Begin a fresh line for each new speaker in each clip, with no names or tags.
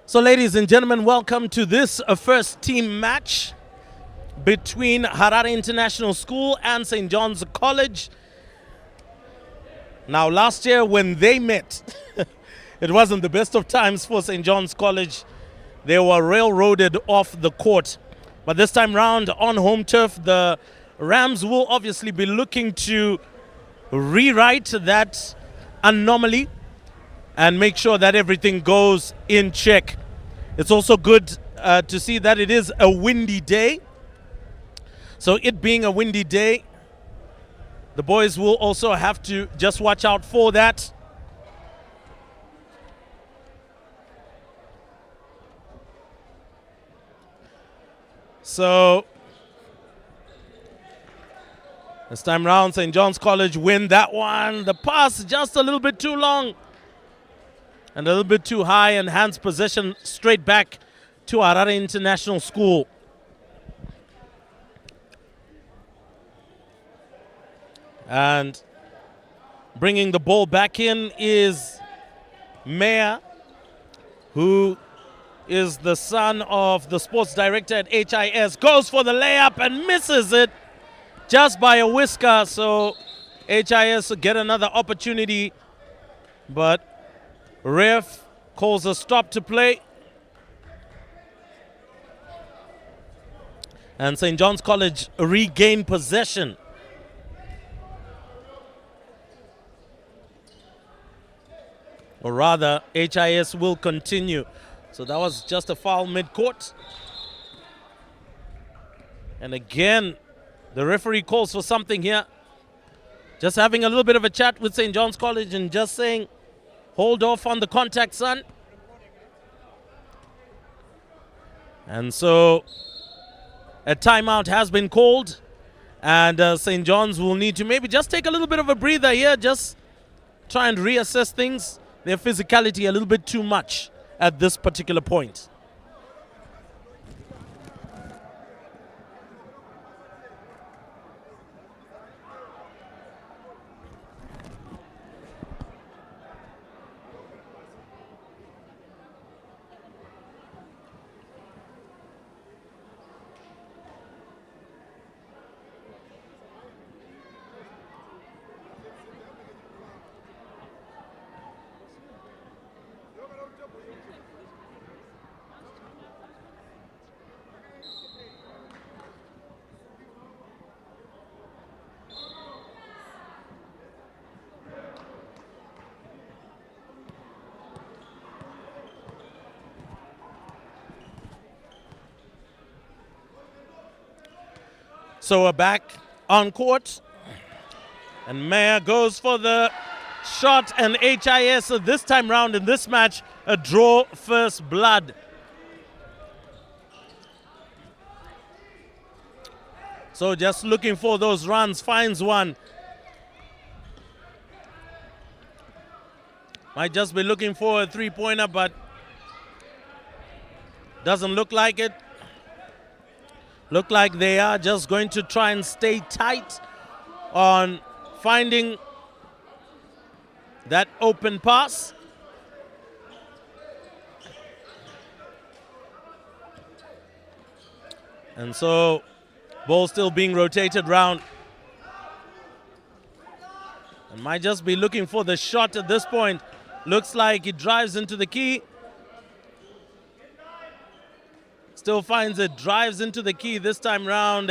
So, ladies and gentlemen, welcome to this first team match between Harare International School and St. John's College. Now, last year when they met, it wasn't the best of times for St. John's College. They were railroaded off the court. But this time round on home turf, the Rams will obviously be looking to rewrite that anomaly and make sure that everything goes in check. It's also good to see that it is a windy day. So it being a windy day, the boys will also have to just watch out for that. So this time round, St. John's College win that one. The pass just a little bit too long and a little bit too high, and hands possession straight back to Harare International School. And bringing the ball back in is Meyer, who is the son of the sports director at HIS. Goes for the layup and misses it just by a whisker. So HIS get another opportunity, but ref calls a stop to play. And St. John's College regain possession. Or rather, HIS will continue. So that was just a foul mid-court. And again, the referee calls for something here. Just having a little bit of a chat with St. John's College and just saying, hold off on the contact, son. And so a timeout has been called. And St. John's will need to maybe just take a little bit of a breather here. Just try and reassess things. Their physicality a little bit too much at this particular point. So we're back on court, and Meyer goes for the shot, and HIS this time round in this match, a draw first blood. So just looking for those runs, finds one. Might just be looking for a three-pointer, but doesn't look like it. Look like they are just going to try and stay tight on finding that open pass. And so ball still being rotated round. And might just be looking for the shot at this point. Looks like he drives into the key. Still finds it, drives into the key this time round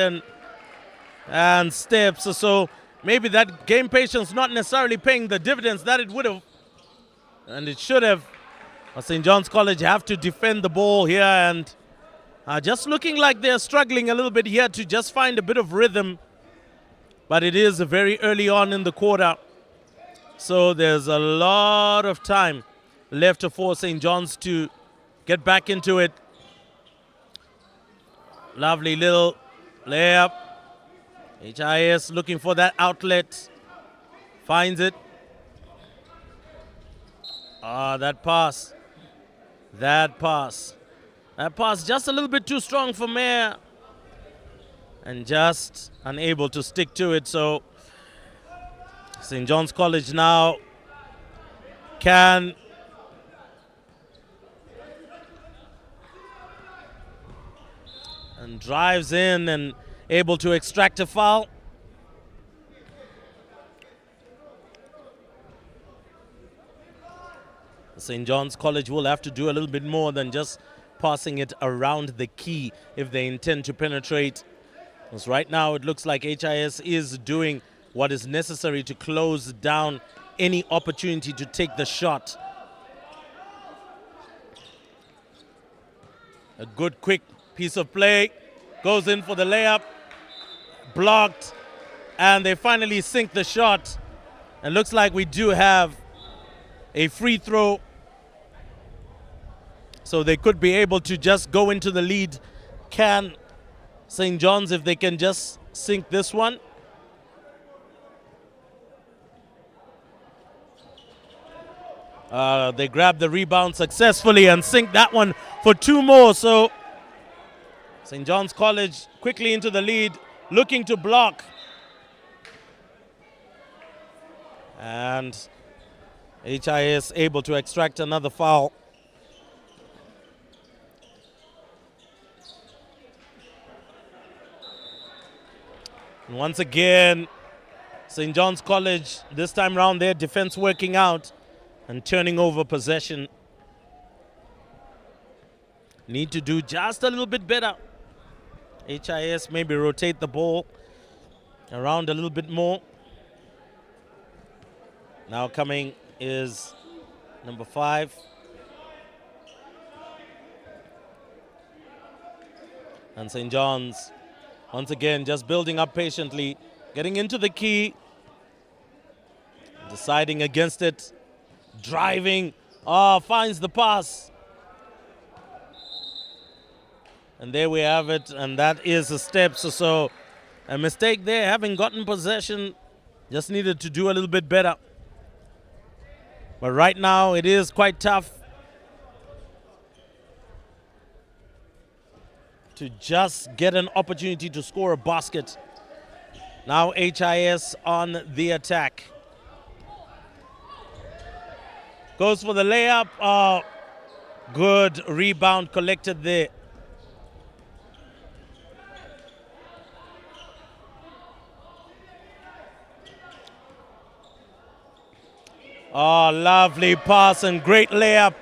and steps. So maybe that game patience not necessarily paying the dividends that it would have and it should have. St. John's College have to defend the ball here, and just looking like they're struggling a little bit here to just find a bit of rhythm. But it is very early on in the quarter, so there's a lot of time left for St. John's to get back into it. Lovely little layup. HIS looking for that outlet. Finds it. That pass. That pass just a little bit too strong for Meyer. And just unable to stick to it. So St. John's College now can and drives in and able to extract a foul. St. John's College will have to do a little bit more than just passing it around the key if they intend to penetrate. Because right now it looks like HIS is doing what is necessary to close down any opportunity to take the shot. A good quick piece of play, goes in for the layup, blocked, and they finally sink the shot. And looks like we do have a free throw, so they could be able to just go into the lead. Can St. John's, if they can just sink this one? They grab the rebound successfully and sink that one for two more. So St. John's College quickly into the lead, looking to block. And HIS able to extract another foul. And once again, St. John's College, this time around their defense working out and turning over possession. Need to do just a little bit better. HIS maybe rotate the ball around a little bit more. Now coming is number 5. And St. John's, once again, just building up patiently, getting into the key, deciding against it, driving, finds the pass. And there we have it, and that is a step. So a mistake there, having gotten possession, just needed to do a little bit better. But right now it is quite tough to just get an opportunity to score a basket. Now HIS on the attack. Goes for the layup. Good rebound collected there. Oh, lovely pass and great layup.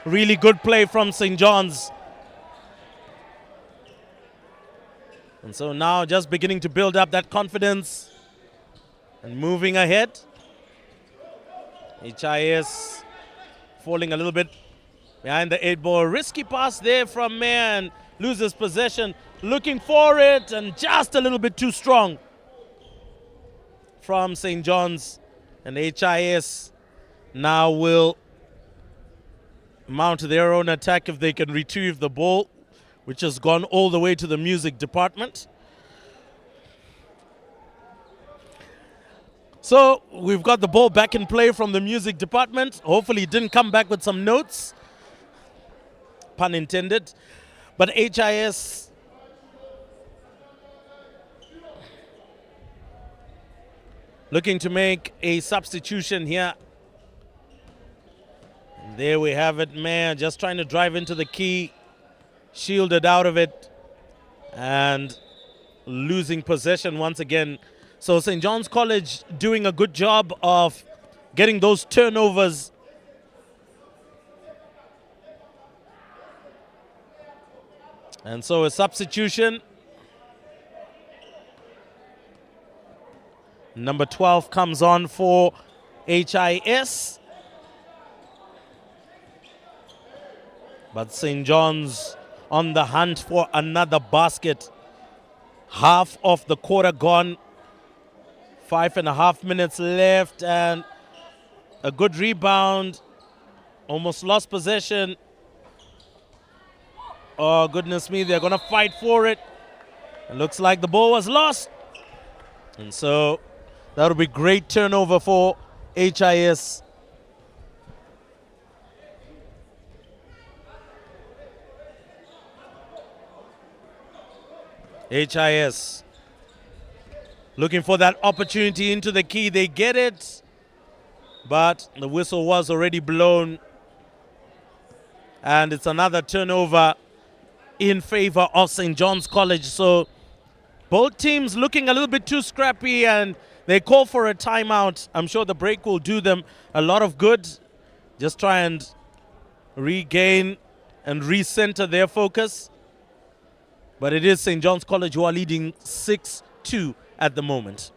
Really good play from St. John's. And so now just beginning to build up that confidence and moving ahead. HIS falling a little bit behind the 8 ball. Risky pass there from Mayer and loses possession. Looking for it and just a little bit too strong from St. John's. And HIS now will mount their own attack if they can retrieve the ball, which has gone all the way to the music department. So we've got the ball back in play from the music department. Hopefully it didn't come back with some notes, pun intended. But HIS looking to make a substitution here. And there we have it, man, just trying to drive into the key, shielded out of it, and losing possession once again. So St. John's College doing a good job of getting those turnovers. And so a substitution. Number 12 comes on for HIS. But St. John's on the hunt for another basket. Half of the quarter gone. 5.5 minutes left, and a good rebound. Almost lost possession. Oh, goodness me, they're going to fight for it. It looks like the ball was lost. And so that'll be great turnover for HIS. HIS looking for that opportunity into the key. They get it, but the whistle was already blown. And it's another turnover in favor of St. John's College. So both teams looking a little bit too scrappy, and they call for a timeout. I'm sure the break will do them a lot of good. Just try and regain and recenter their focus. But it is St. John's College who are leading 6-2 at the moment.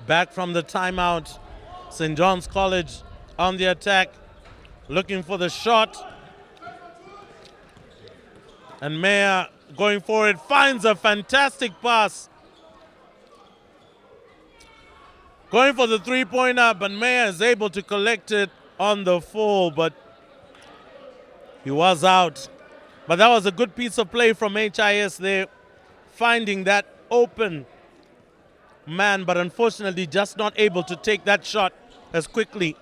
Back from the timeout, St. John's College on the attack, looking for the shot. And Mayer going for it, finds a fantastic pass. Going for the three-pointer, but Mayer is able to collect it on the full, but he was out. But that was a good piece of play from HIS there, finding that open man, but unfortunately just not able to take that shot as quickly.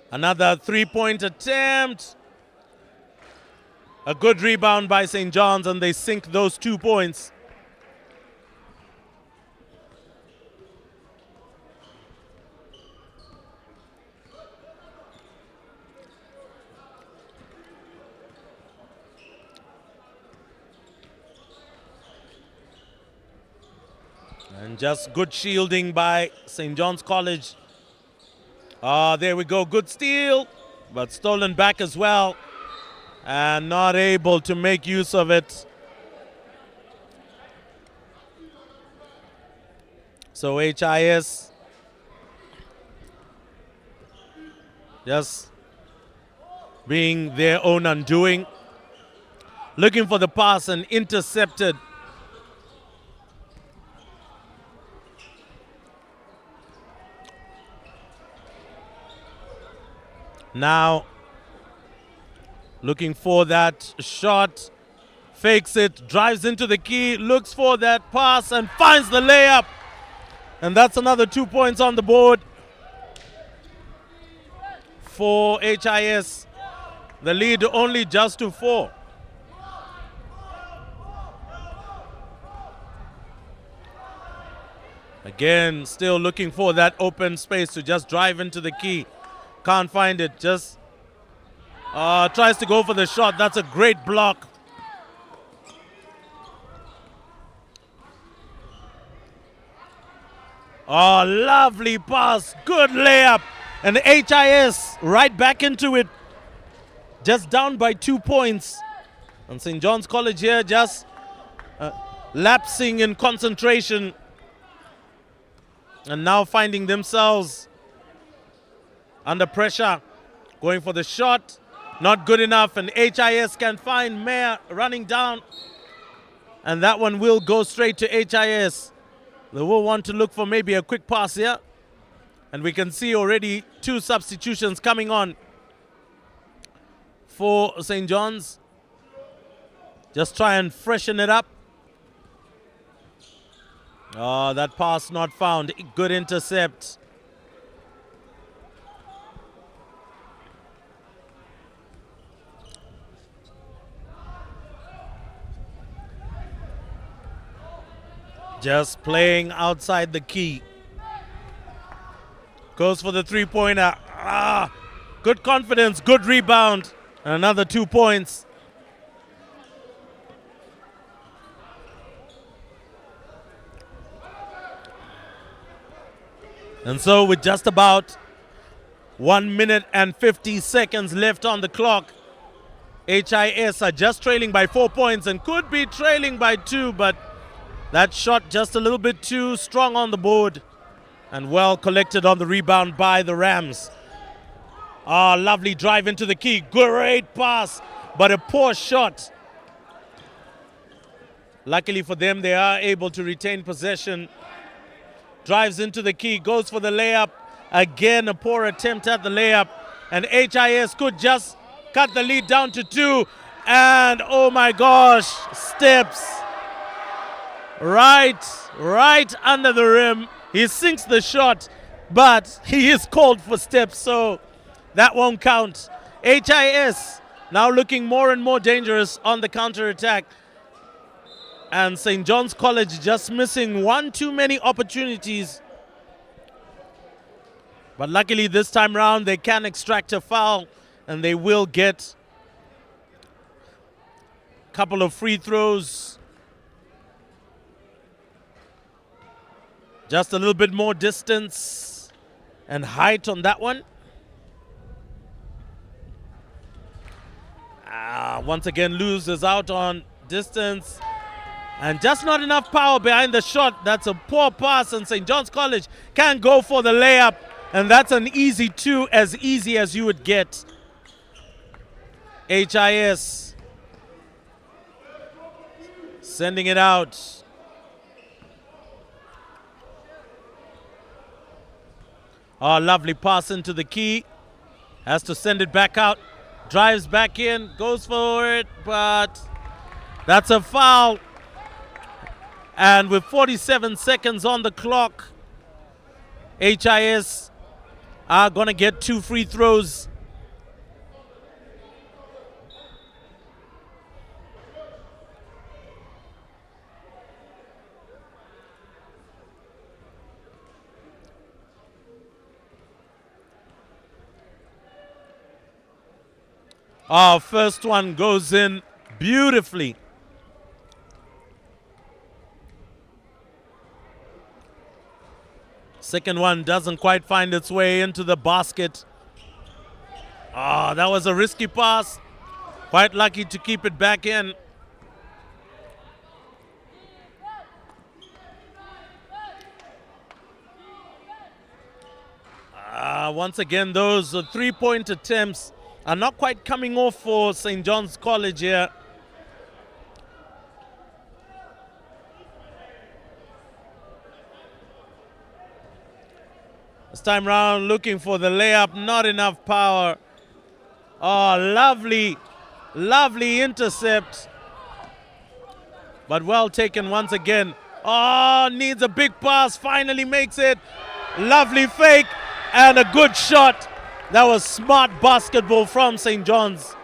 Another three-point attempt. A good rebound by St. John's, and they sink those 2 points. And just good shielding by St. John's College. There we go, good steal, but stolen back as well. And not able to make use of it. So HIS just being their own undoing. Looking for the pass and intercepted. Now, looking for that shot, fakes it, drives into the key, looks for that pass and finds the layup. And that's another 2 points on the board for HIS. The lead only just to 4. Again, still looking for that open space to just drive into the key. Can't find it, just tries to go for the shot. That's a great block. Oh, lovely pass, good layup. And HIS right back into it. Just down by 2 points. And St. John's College here just lapsing in concentration. And now finding themselves under pressure, going for the shot, not good enough, and HIS can find Mayer running down, and that one will go straight to HIS. They will want to look for maybe a quick pass here, and we can see already 2 substitutions coming on for St. John's. Just try and freshen it up. Oh, that pass not found. Good intercept. Just playing outside the key. Goes for the three-pointer. Good confidence, good rebound. And another 2 points. And so with just about 1 minute and 50 seconds left on the clock, HIS are just trailing by 4 points and could be trailing by 2, but that shot just a little bit too strong on the board and well collected on the rebound by the Rams. Lovely drive into the key. Great pass, but a poor shot. Luckily for them, they are able to retain possession. Drives into the key, goes for the layup. Again, a poor attempt at the layup. And HIS could just cut the lead down to 2. And oh my gosh, steps right under the rim. He sinks the shot, but he is called for steps, so that won't count. HIS now looking more and more dangerous on the counter-attack. And St. John's College just missing one too many opportunities. But luckily this time round they can extract a foul and they will get a couple of free throws. Just a little bit more distance and height on that one. Once again loses out on distance. And just not enough power behind the shot. That's a poor pass, and St. John's College can go for the layup. And that's an easy 2, as easy as you would get. HIS sending it out. Lovely pass into the key. Has to send it back out. Drives back in, goes for it, but that's a foul. And with 47 seconds on the clock, HIS are going to get 2 free throws. Our first one goes in beautifully. Second one doesn't quite find its way into the basket. That was a risky pass. Quite lucky to keep it back in. Once again, those 3-point attempts are not quite coming off for St. John's College here. This time round, looking for the layup, not enough power. Lovely intercept. But well taken once again. Needs a big pass, finally makes it. Lovely fake and a good shot. That was smart basketball from St. John's.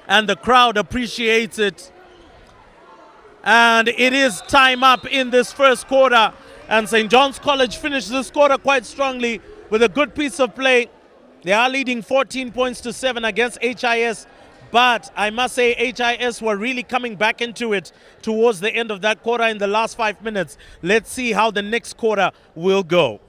And the crowd appreciates it. And it is time up in this first quarter. And St. John's College finished this quarter quite strongly with a good piece of play. They are leading 14 points to 7 against HIS. But I must say HIS were really coming back into it towards the end of that quarter in the last 5 minutes. Let's see how the next quarter will go.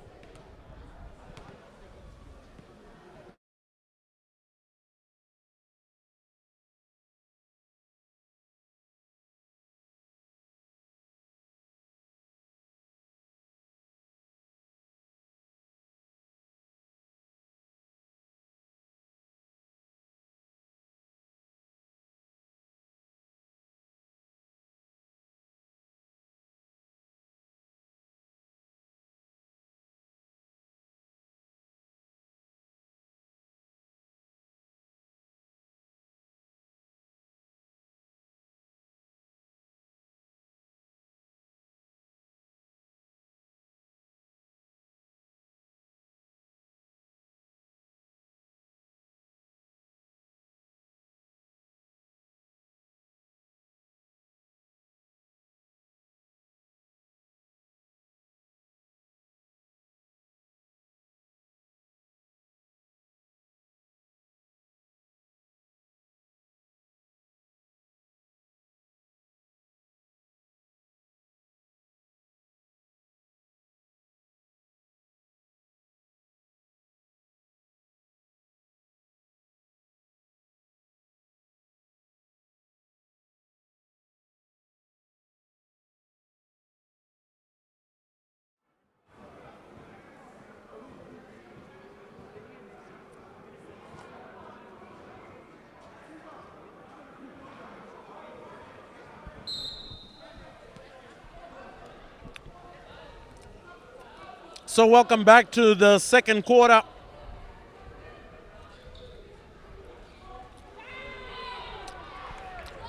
So welcome back to the second quarter.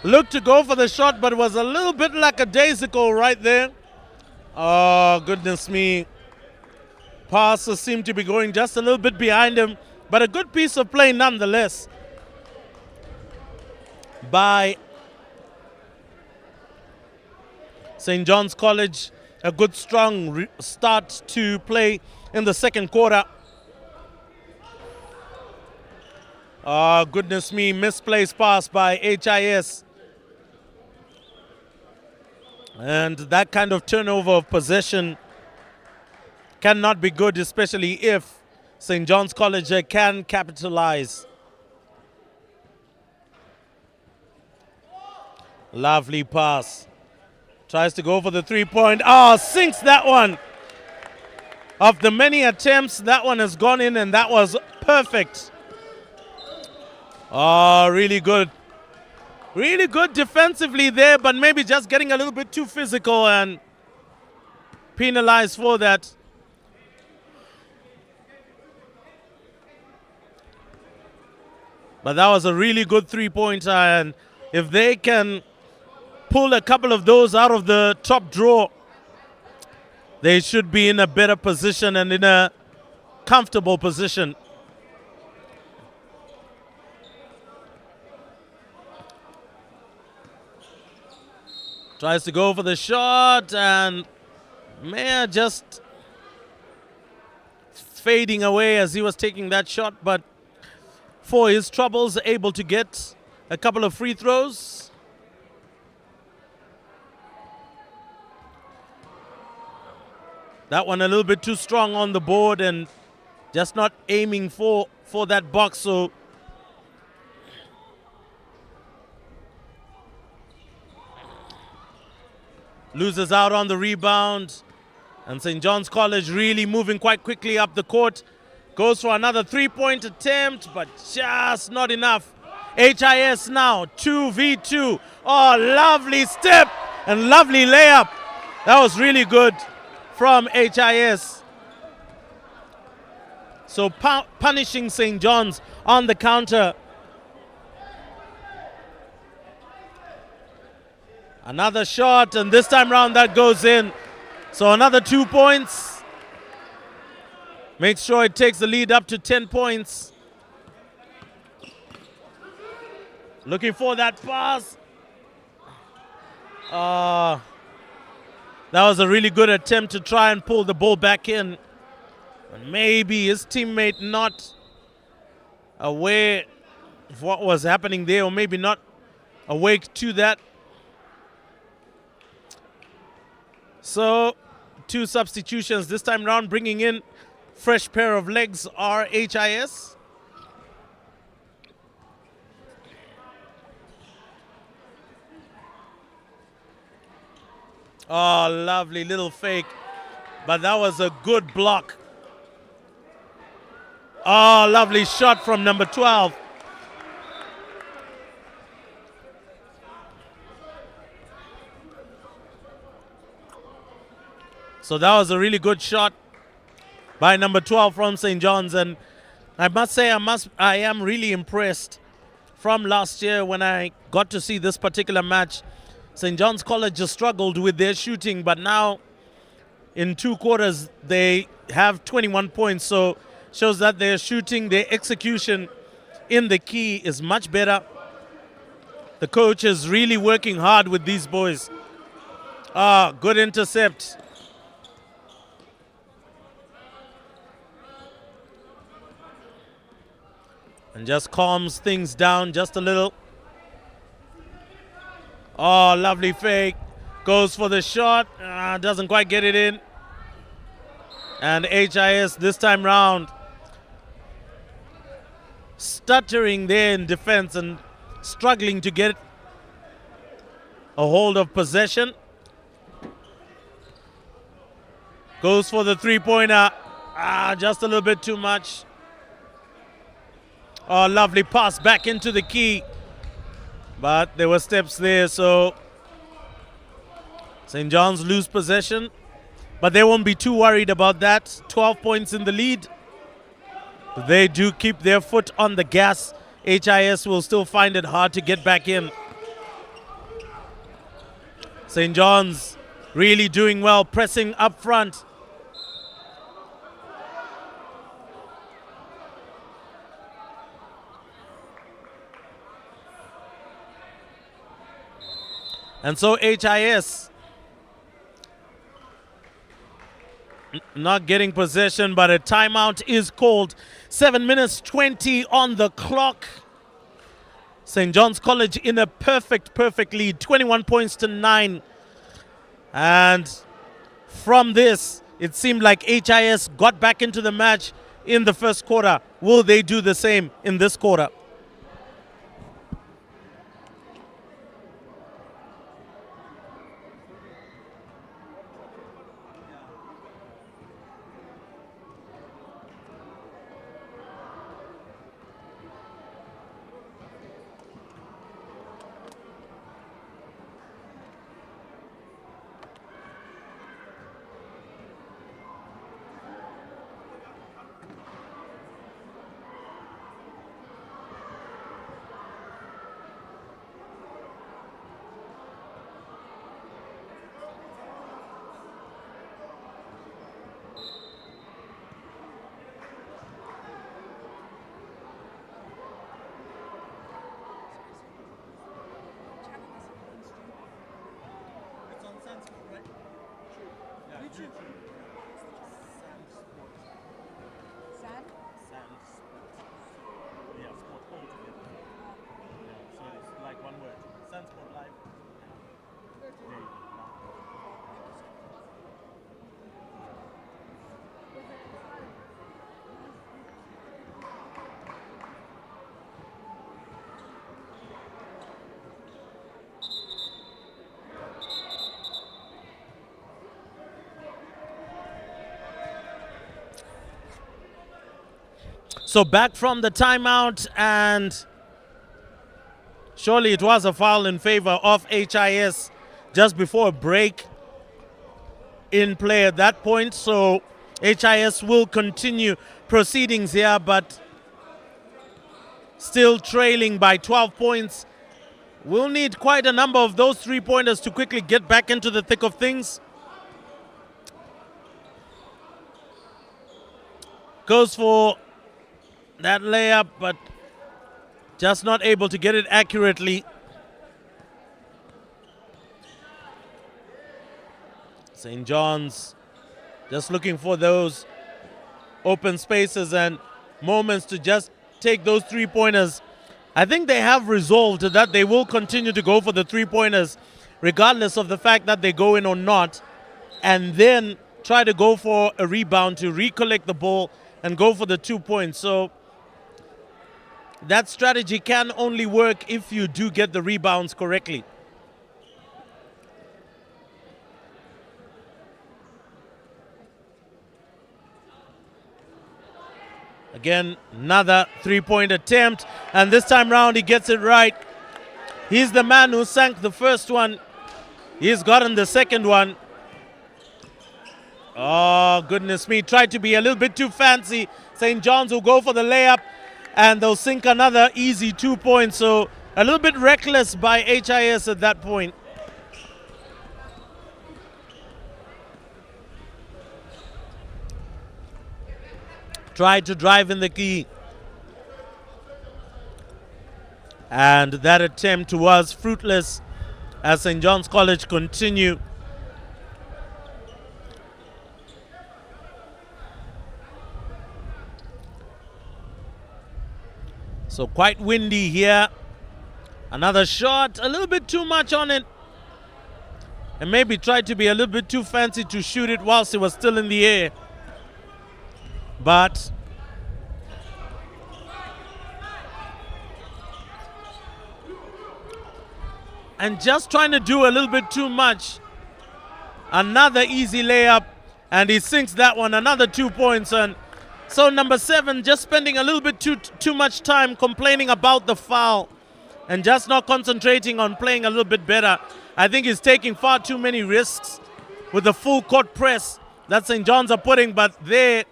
Looked to go for the shot, but it was a little bit lackadaisical right there. Oh, goodness me. Passes seemed to be going just a little bit behind him, but a good piece of play nonetheless by St. John's College. A good strong start to play in the second quarter. Oh, goodness me, misplaced pass by HIS. And that kind of turnover of possession cannot be good, especially if St. John's College can capitalize. Lovely pass. Tries to go for the 3-point. Sinks that one. Of the many attempts, that one has gone in, and that was perfect. Really good. Really good defensively there, but maybe just getting a little bit too physical and penalized for that. But that was a really good three-pointer, and if they can pull a couple of those out of the top drawer, they should be in a better position and in a comfortable position. Tries to go for the shot, and Mayer just fading away as he was taking that shot, but for his troubles, able to get a couple of free throws. That one a little bit too strong on the board and just not aiming for that box, so loses out on the rebound. And St. John's College really moving quite quickly up the court. Goes for another three-point attempt, but just not enough. HIS now, 2v2. Oh, lovely step and lovely layup. That was really good from HIS. So punishing St. John's on the counter. Another shot, and this time round that goes in. So another 2 points. Makes sure it takes the lead up to 10 points. Looking for that pass. That was a really good attempt to try and pull the ball back in. And maybe his teammate not aware of what was happening there, or maybe not awake to that. So 2 substitutions this time round, bringing in fresh pair of legs are HIS. Oh, lovely little fake, but that was a good block. Oh, lovely shot from number 12. So that was a really good shot by number 12 from St. John's, and I must say I am really impressed. From last year when I got to see this particular match, St. John's College just struggled with their shooting, but now in 2 quarters they have 21 points, so shows that their shooting, their execution in the key is much better. The coach is really working hard with these boys. Good intercept. And just calms things down just a little. Oh, lovely fake. Goes for the shot. Doesn't quite get it in. And HIS this time round stuttering there in defense and struggling to get a hold of possession. Goes for the three-pointer. Just a little bit too much. Oh, lovely pass back into the key. But there were steps there, so St. John's lose possession. but they won't be too worried about that. 12 points in the lead. They do keep their foot on the gas. HIS will still find it hard to get back in. St. John's really doing well, pressing up front. And so HIS not getting possession, but a timeout is called. 7 minutes 20 on the clock. St. John's College in a perfect lead, 21 points to 9. And from this, it seemed like HIS got back into the match in the first quarter. Will they do the same in this quarter? So back from the timeout, and surely it was a foul in favor of HIS just before a break in play at that point. So HIS will continue proceedings here, but still trailing by 12 points. We'll need quite a number of those three-pointers to quickly get back into the thick of things. Goes for that layup, but just not able to get it accurately. St. John's just looking for those open spaces and moments to just take those three-pointers. I think they have resolved that they will continue to go for the three-pointers regardless of the fact that they go in or not, and then try to go for a rebound to recollect the ball and go for the 2 points. So that strategy can only work if you do get the rebounds correctly. Again, another three-point attempt, and this time round he gets it right. He's the man who sank the first one. He's gotten the second one. Oh, goodness me. Tried to be a little bit too fancy. St. John's will go for the layup, and they'll sink another easy 2 points. So a little bit reckless by HIS at that point. Tried to drive in the key, and that attempt was fruitless as St. John's College continue. So quite windy here. Another shot, a little bit too much on it, and maybe tried to be a little bit too fancy to shoot it whilst it was still in the air. But and just trying to do a little bit too much. Another easy layup, and he sinks that one. Another 2 points. And so number 7 just spending a little bit too much time complaining about the foul and just not concentrating on playing a little bit better. I think he's taking far too many risks with the full court press that St. John's are putting, but their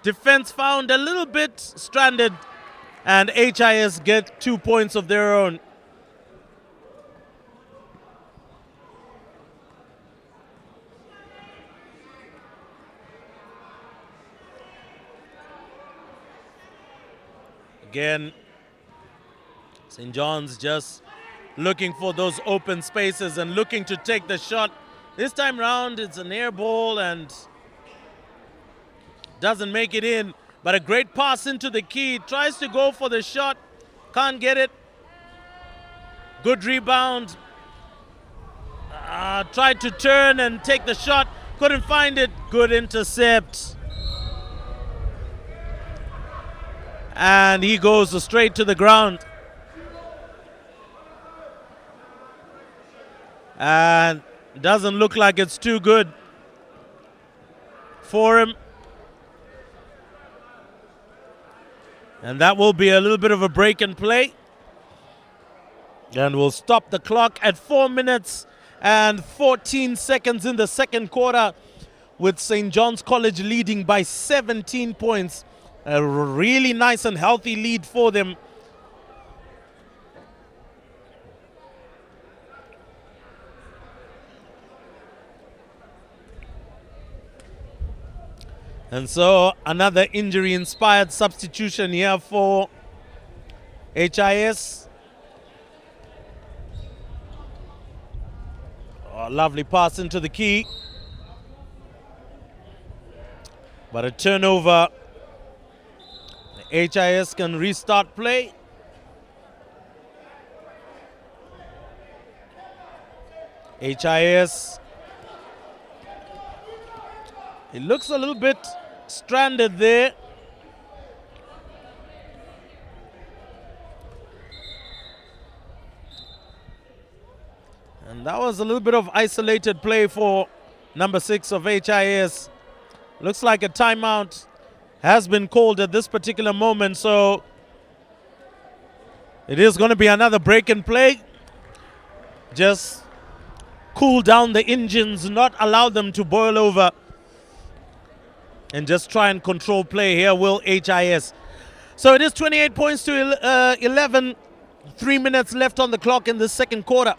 defense found a little bit stranded, and HIS get 2 points of their own. Again, St. John's just looking for those open spaces and looking to take the shot. This time round, it's an air ball and doesn't make it in. But a great pass into the key. Tries to go for the shot. Can't get it. Good rebound. Tried to turn and take the shot. Couldn't find it. Good intercept. And he goes straight to the ground. And doesn't look like it's too good for him. And that will be a little bit of a break in play. And we'll stop the clock at 4 minutes and 14 seconds in the second quarter, with St. John's College leading by 17 points. A really nice and healthy lead for them. And so another injury-inspired substitution here for HIS. Oh, lovely pass into the key. But a turnover. HIS can restart play. HIS. It looks a little bit stranded there. And that was a little bit of isolated play for number 6 of HIS. Looks like a timeout has been called at this particular moment, so it is going to be another break in play. Just cool down the engines, not allow them to boil over, and just try and control play here will HIS. So it is 28 points to 11. 3 minutes left on the clock in the second quarter.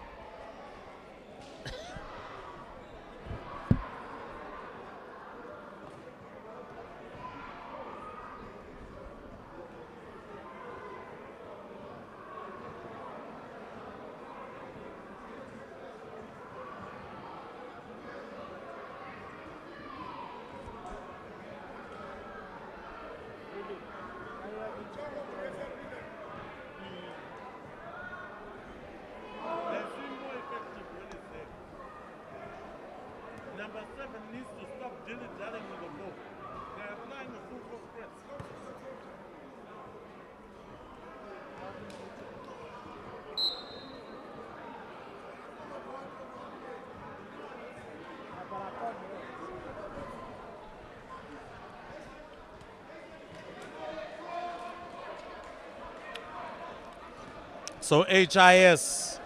So HIS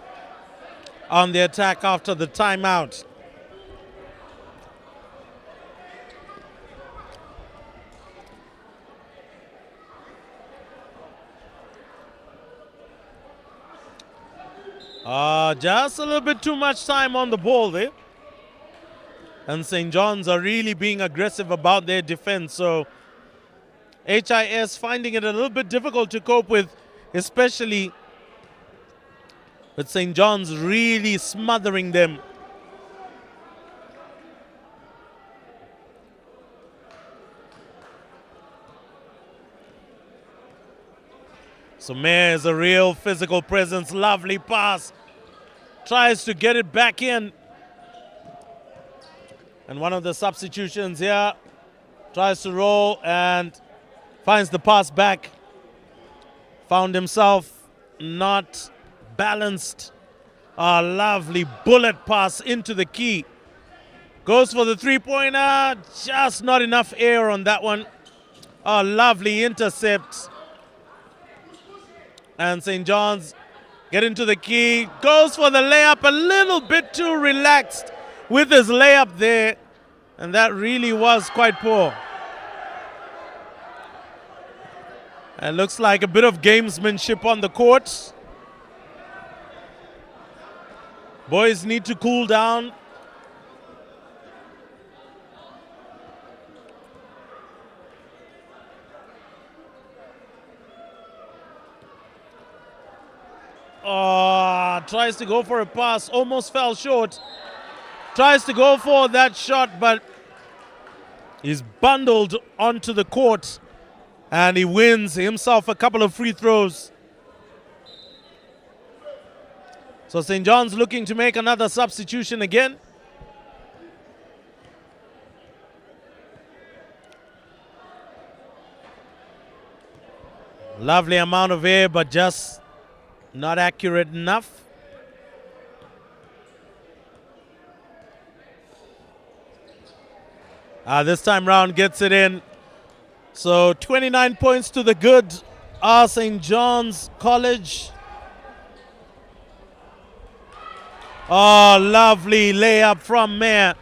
on the attack after the timeout. Just a little bit too much time on the ball there. And St. John's are really being aggressive about their defense. So HIS finding it a little bit difficult to cope with, especially with St. John's really smothering them. So Mayer is a real physical presence. Lovely pass. Tries to get it back in. And one of the substitutions here tries to roll and finds the pass back. Found himself not balanced. A lovely bullet pass into the key. Goes for the three-pointer. Just not enough air on that one. A lovely intercept. And St. John's get into the key. Goes for the layup. A little bit too relaxed with his layup there. And that really was quite poor. And looks like a bit of gamesmanship on the court. Boys need to cool down. Oh, tries to go for a pass, almost fell short. Tries to go for that shot, but he's bundled onto the court and he wins himself a couple of free throws. So St. John's looking to make another substitution again. Lovely amount of air, but just not accurate enough. This time round gets it in. So 29 points to the good. St. John's College. Oh, lovely layup from Mayer.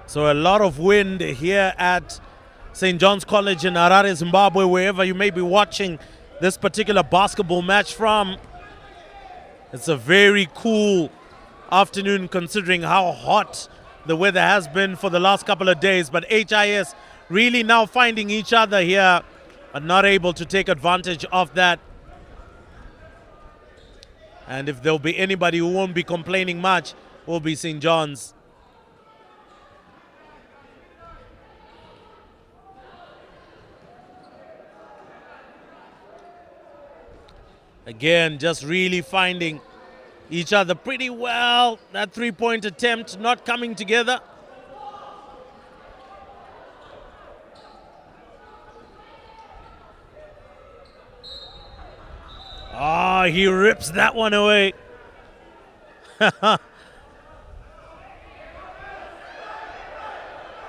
So a lot of wind here at St. John's College in Harare, Zimbabwe, wherever you may be watching this particular basketball match from. It's a very cool afternoon considering how hot the weather has been for the last couple of days. But HIS really now finding each other here and not able to take advantage of that. And if there'll be anybody who won't be complaining much, will be St. John's. Again, just really finding each other pretty well. That three-point attempt not coming together. Ah, he rips that one away.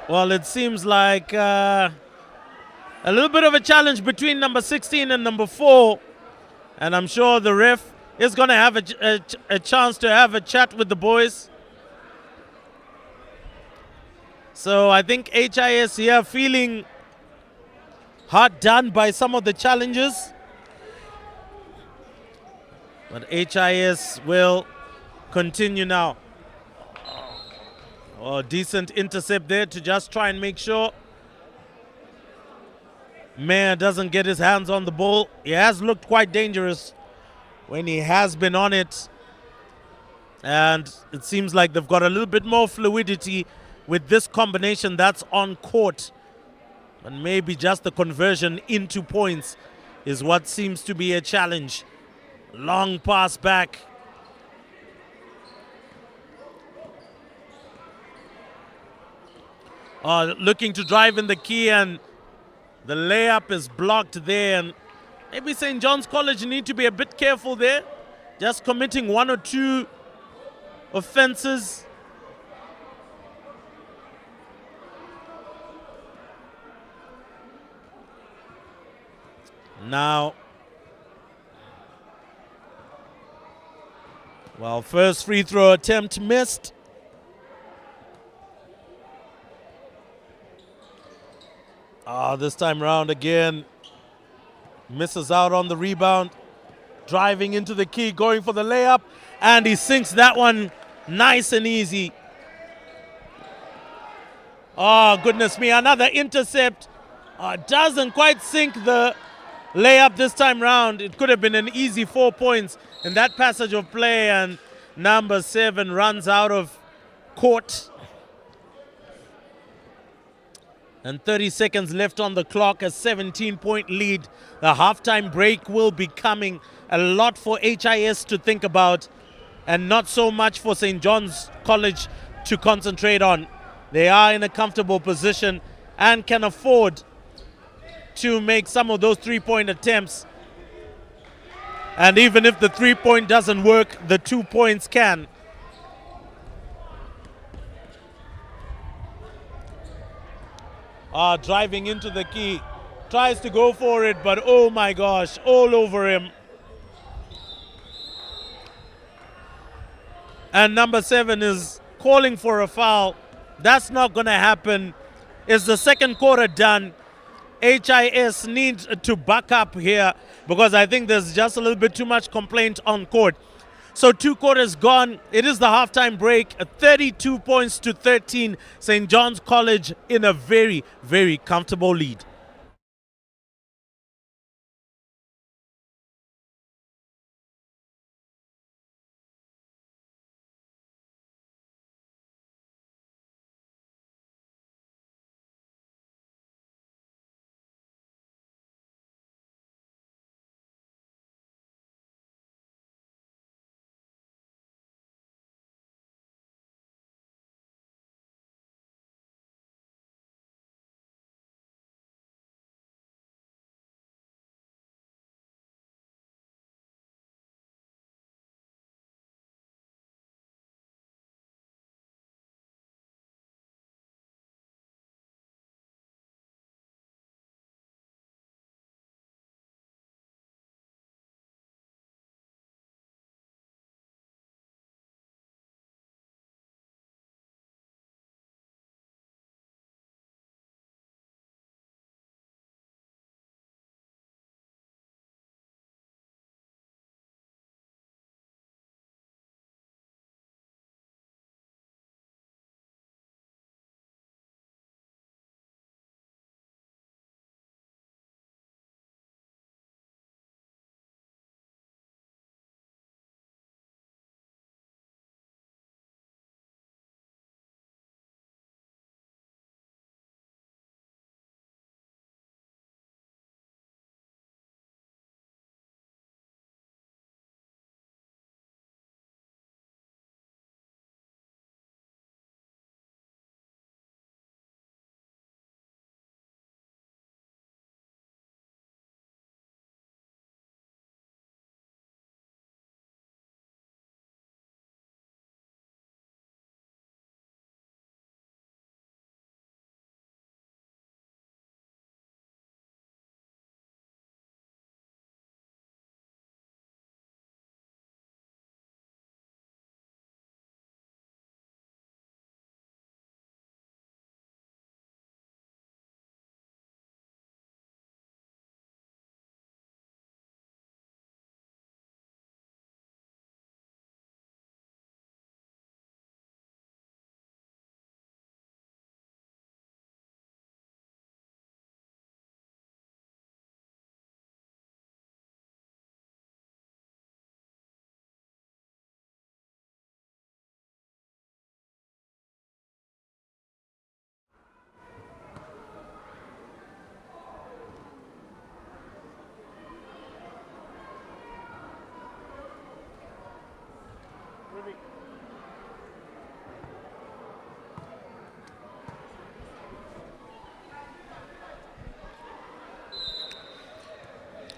Well, it seems like a little bit of a challenge between number 16 and number 4. And I'm sure the ref is going to have a chance to have a chat with the boys. So I think HIS here feeling hard done by some of the challenges. But HIS will continue now. Oh, decent intercept there to just try and make sure Mayer doesn't get his hands on the ball. He has looked quite dangerous when he has been on it. And it seems like they've got a little bit more fluidity with this combination that's on court. And maybe just the conversion into points is what seems to be a challenge. Long pass back. Looking to drive in the key, and the layup is blocked there. And maybe St. John's College need to be a bit careful there. Just committing one or two offenses. Now, well, first free throw attempt missed. This time around again, misses out on the rebound, driving into the key, going for the layup, and he sinks that one nice and easy. Oh, goodness me, another intercept. Doesn't quite sink the layup this time round. It could have been an easy 4 points in that passage of play, and number 7 runs out of court. And 30 seconds left on the clock, a 17-point lead. The halftime break will be coming. A lot for HIS to think about, and not so much for St. John's College to concentrate on. They are in a comfortable position and can afford to make some of those three-point attempts. And even if the three-point doesn't work, the 2 points can. Driving into the key. Tries to go for it, but oh my gosh, all over him. And number 7 is calling for a foul. That's not going to happen. Is the second quarter done? HIS needs to back up here because I think there's just a little bit too much complaint on court. So 2 quarters gone. It is the halftime break. 32 points to 13. St. John's College in a very, very comfortable lead.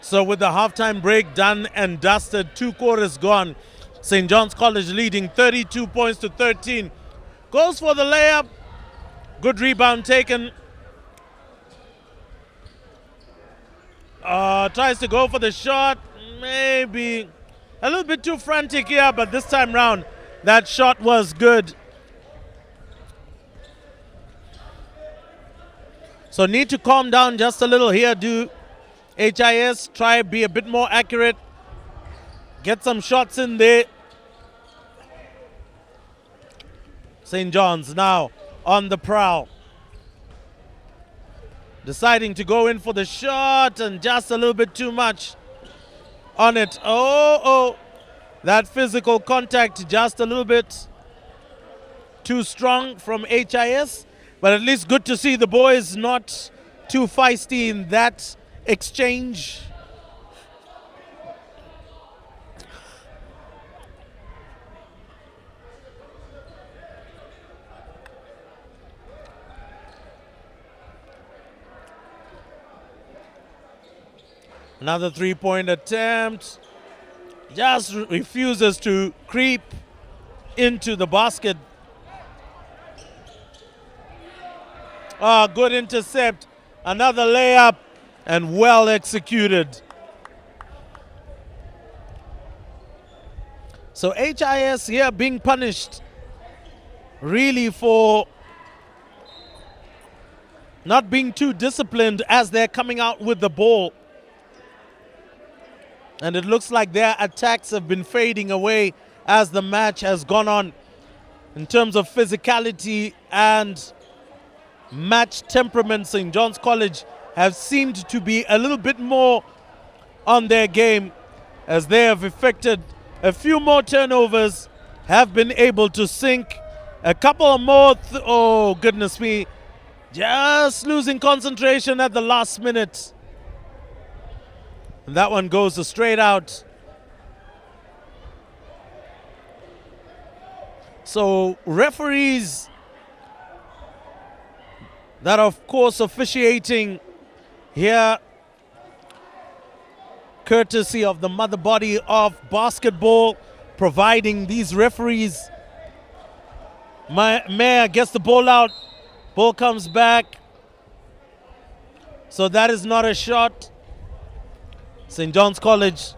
So with the halftime break done and dusted, 2 quarters gone, St. John's College leading 32 points to 13. Goes for the layup. Good rebound taken. Tries to go for the shot. Maybe a little bit too frantic here, but this time round, that shot was good. So need to calm down just a little here. Do HIS try be a bit more accurate. Get some shots in there. St. John's now on the prowl. Deciding to go in for the shot and just a little bit too much on it. Oh, that physical contact just a little bit too strong from HIS. But at least good to see the boys not too feisty in that exchange. Another 3-point attempt. Just refuses to creep into the basket. Good intercept. Another layup. and well executed. So HIS here being punished really for not being too disciplined as they're coming out with the ball. And it looks like their attacks have been fading away as the match has gone on in terms of physicality and match temperament. St. John's College have seemed to be a little bit more on their game as they have effected a few more turnovers, have been able to sink a couple of more. Oh, goodness me. Just losing concentration at the last minute. And that one goes straight out. So referees that, of course, officiating here, courtesy of the mother body of basketball, providing these referees. Mayer gets the ball out. Ball comes back. So that is not a shot. St. John's College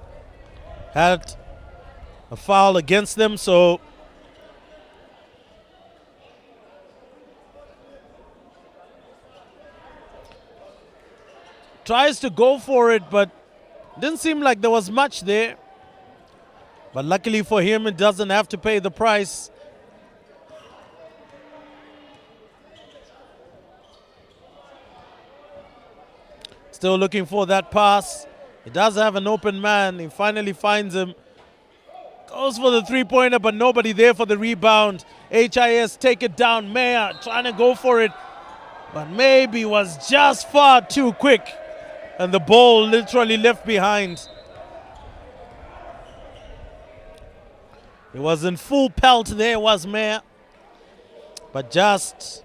had a foul against them, so tries to go for it, but didn't seem like there was much there. But luckily for him, it doesn't have to pay the price. Still looking for that pass. He does have an open man. He finally finds him. Goes for the three-pointer, but nobody there for the rebound. HIS take it down. Mayer trying to go for it, but maybe was just far too quick. And the ball literally left behind. He was in full pelt there, was Mayer. But just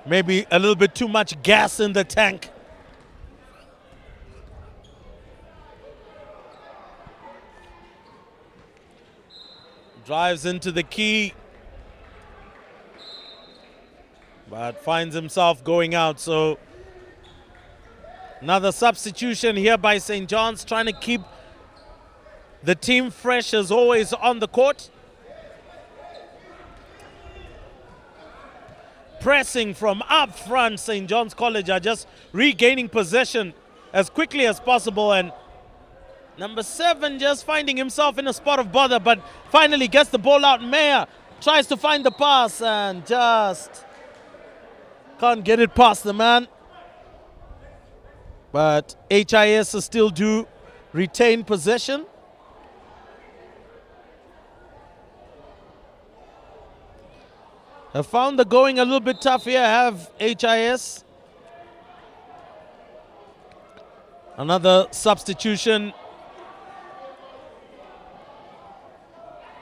maybe a little bit too much gas in the tank. Drives into the key, but finds himself going out. So another substitution here by St. John's, trying to keep the team fresh as always on the court. Pressing from up front, St. John's College are just regaining possession as quickly as possible, and number 7 just finding himself in a spot of bother, but finally gets the ball out. Mayer tries to find the pass and just can't get it past the man. But HIS still do retain possession. I found the going a little bit tough here, have HIS. Another substitution.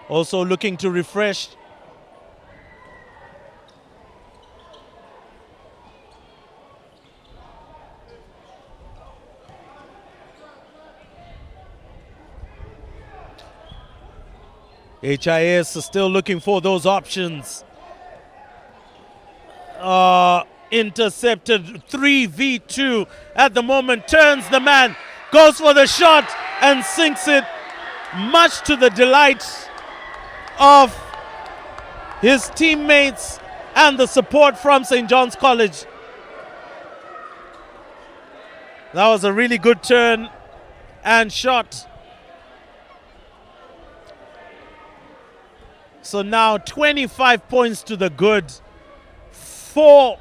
Also looking to refresh. HIS is still looking for those options. Intercepted 3v2 at the moment. Turns the man, goes for the shot and sinks it, much to the delight of his teammates and the support from St. John's College. That was a really good turn and shot. So now 25 points to the good. 4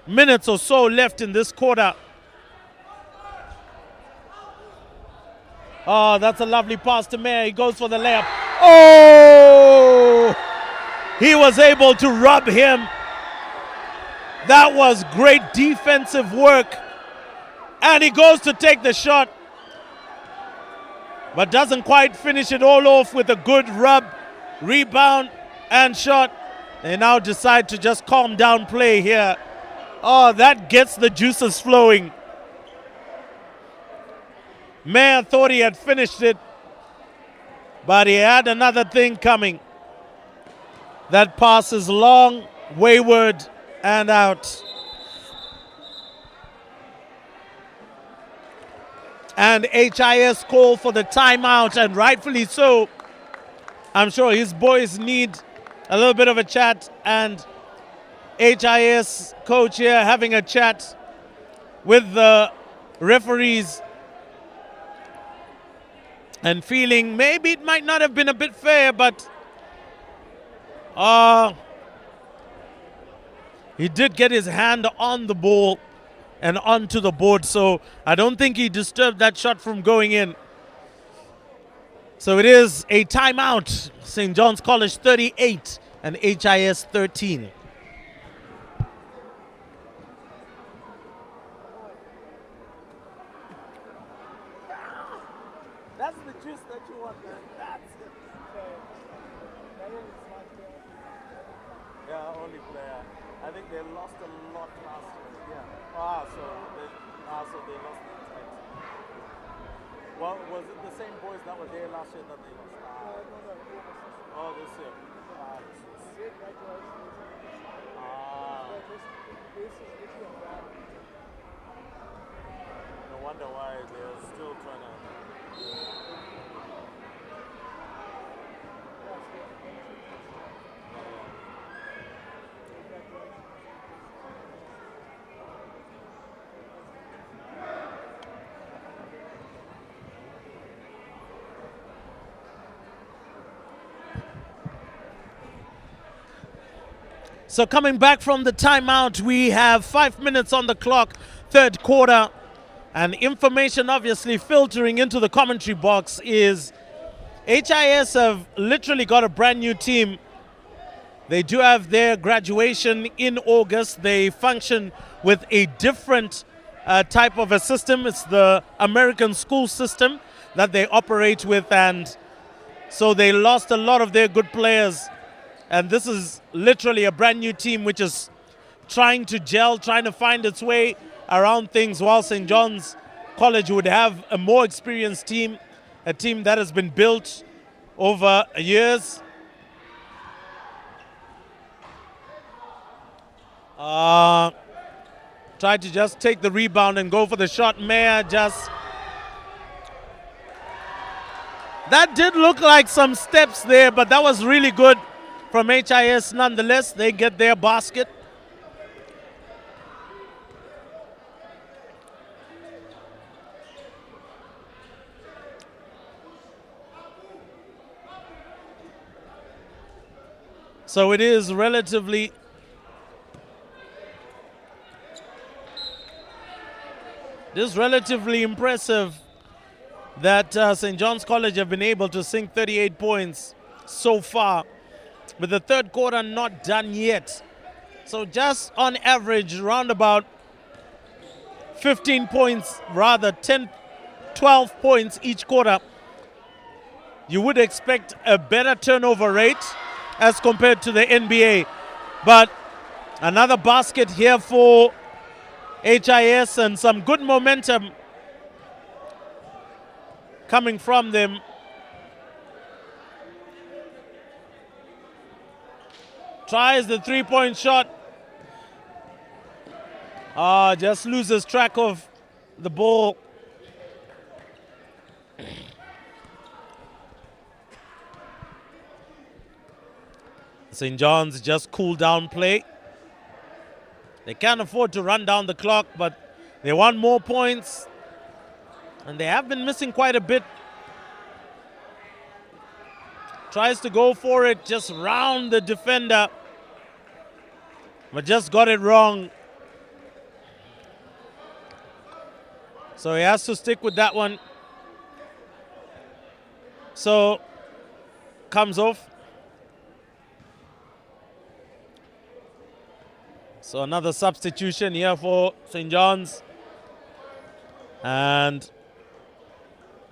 minutes or so left in this quarter. Oh, that's a lovely pass to Mayer. He goes for the layup. Oh! He was able to rub him. That was great defensive work. And he goes to take the shot, but doesn't quite finish it all off with a good rub, rebound, and shot. They now decide to just calm down play here. Oh, that gets the juices flowing. Mayer thought he had finished it, but he had another thing coming. That pass is long, wayward, and out. And HIS call for the timeout, and rightfully so. I'm sure his boys need a little bit of a chat, and HIS coach here having a chat with the referees and feeling maybe it might not have been a bit fair, but he did get his hand on the ball and onto the board, so I don't think he disturbed that shot from going in. So it is a timeout. St. John's College 38 and HIS 13. That's the juice that you want, man. That's it. Yeah, only player. I think they lost a lot last year. Yeah. So they lost the insight. Well, was it the same boys that were there last year that they lost? Oh, this year. No wonder why they're still trying to. So coming back from the timeout, we have 5 minutes on the clock, third quarter, and information obviously filtering into the commentary box is HIS have literally got a brand new team. They do have their graduation in August. They function with a different type of a system. It's the American school system that they operate with, and so they lost a lot of their good players. And this is literally a brand new team which is trying to gel, trying to find its way around things, while St. John's College would have a more experienced team, a team that has been built over years. Tried to just take the rebound and go for the shot. Mayer just... That did look like some steps there, but that was really good from HIS nonetheless. They get their basket. So it is relatively impressive that St. John's College have been able to sink 38 points so far, with the third quarter not done yet. So just on average, around about 15 points, rather 10, 12 points each quarter. You would expect a better turnover rate as compared to the NBA. But another basket here for HIS and some good momentum coming from them. Tries the three-point shot. Just loses track of the ball. St. John's just cool down play. They can't afford to run down the clock, but they want more points. And they have been missing quite a bit. Tries to go for it, just round the defender, but just got it wrong. So he has to stick with that one. So comes off. So another substitution here for St. John's. And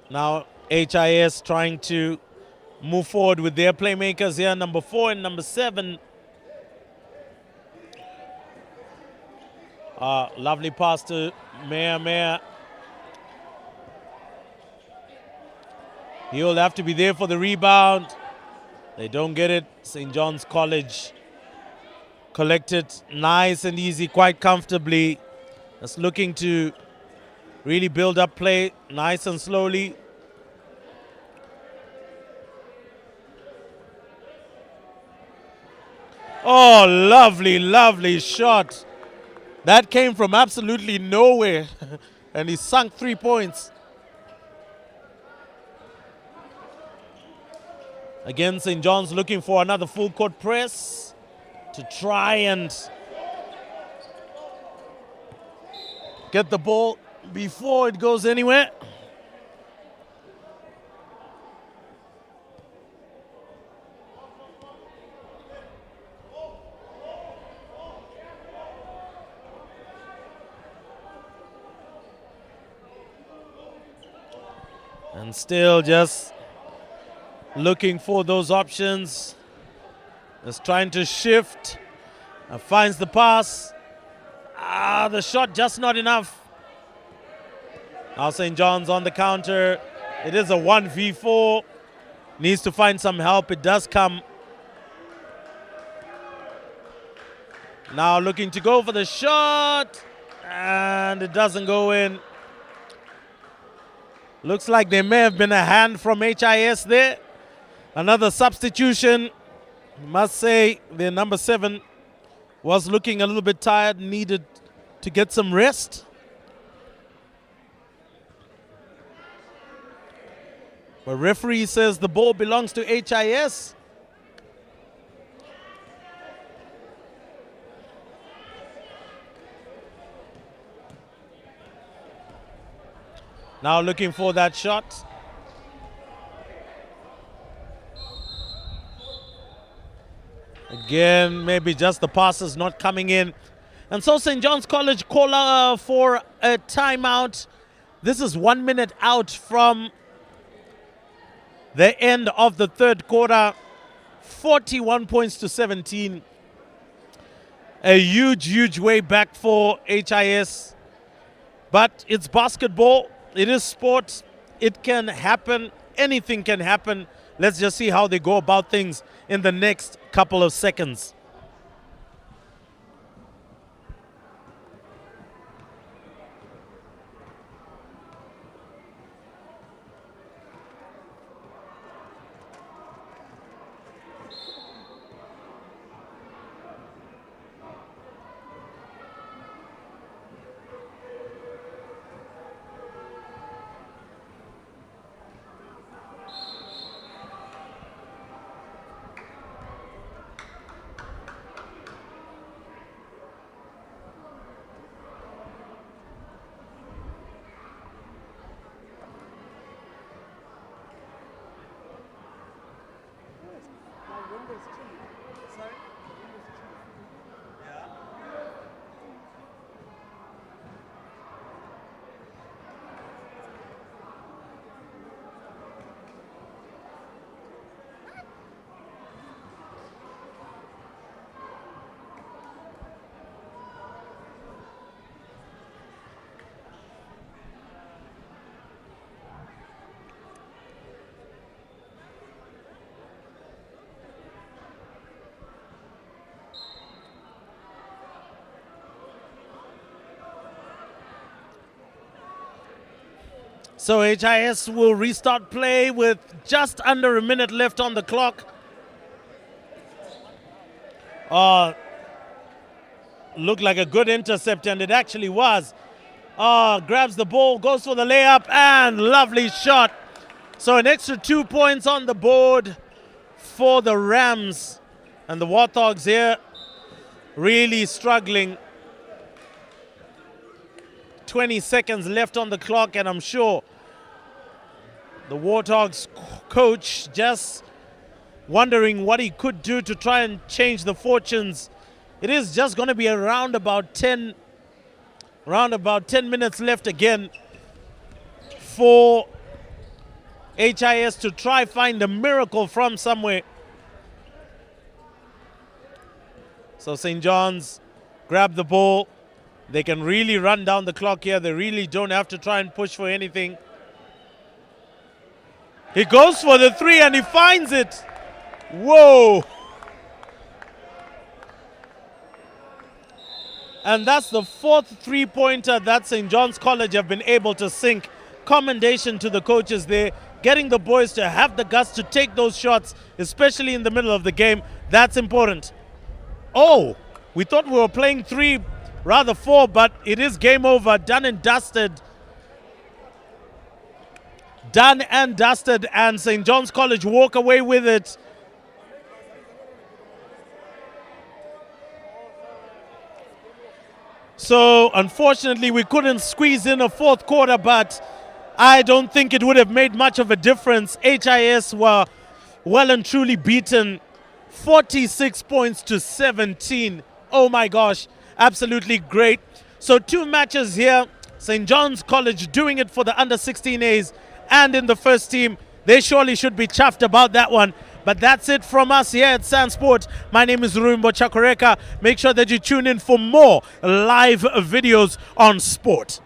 now HIS trying to move forward with their playmakers here, number 4 and number 7. Lovely pass to Mayer. He'll have to be there for the rebound. They don't get it. St. John's College collect it nice and easy, quite comfortably. Just looking to really build up play nice and slowly. Oh, lovely, lovely shot. That came from absolutely nowhere. And he sunk 3 points. Again, St. John's looking for another full court press to try and get the ball before it goes anywhere. And still just looking for those options. Just trying to shift. Finds the pass. The shot just not enough. Now St. John's on the counter. It is a 1v4. Needs to find some help. It does come. Now looking to go for the shot. And it doesn't go in. Looks like there may have been a hand from HIS there. Another substitution. Must say their number 7 was looking a little bit tired, needed to get some rest. But referee says the ball belongs to HIS. Now looking for that shot. Again, maybe just the passes not coming in. And so St. John's College call for a timeout. This is 1 minute out from the end of the third quarter. 41 points to 17. A huge, huge way back for HIS. But it's basketball. It is sport. It can happen. Anything can happen. Let's just see how they go about things in the next couple of seconds. So HIS will restart play with just under a minute left on the clock. Looked like a good intercept, and it actually was. Grabs the ball, goes for the layup, and lovely shot. So an extra 2 points on the board for the Rams. And the Warthogs here really struggling. 20 seconds left on the clock, and I'm sure the Warthogs coach just wondering what he could do to try and change the fortunes. It is just going to be around about 10 minutes left again for HIS to try find a miracle from somewhere. So St. John's grab the ball. They can really run down the clock here. They really don't have to try and push for anything. He goes for the three and he finds it. Whoa. And that's the fourth three-pointer that St. John's College have been able to sink. Commendation to the coaches there, getting the boys to have the guts to take those shots, especially in the middle of the game. That's important. Oh, we thought we were playing 3, rather 4, but it is game over. Done and dusted. Done and dusted, and St. John's College walk away with it. So, unfortunately, we couldn't squeeze in a fourth quarter, but I don't think it would have made much of a difference. HIS were well and truly beaten, 46 points to 17. Oh my gosh, absolutely great. So 2 matches here. St. John's College doing it for the under-16As and in the first team. They surely should be chuffed about that one. But that's it from us here at SANsport. My name is Rumbo Chakoreka. Make sure that you tune in for more live videos on sport.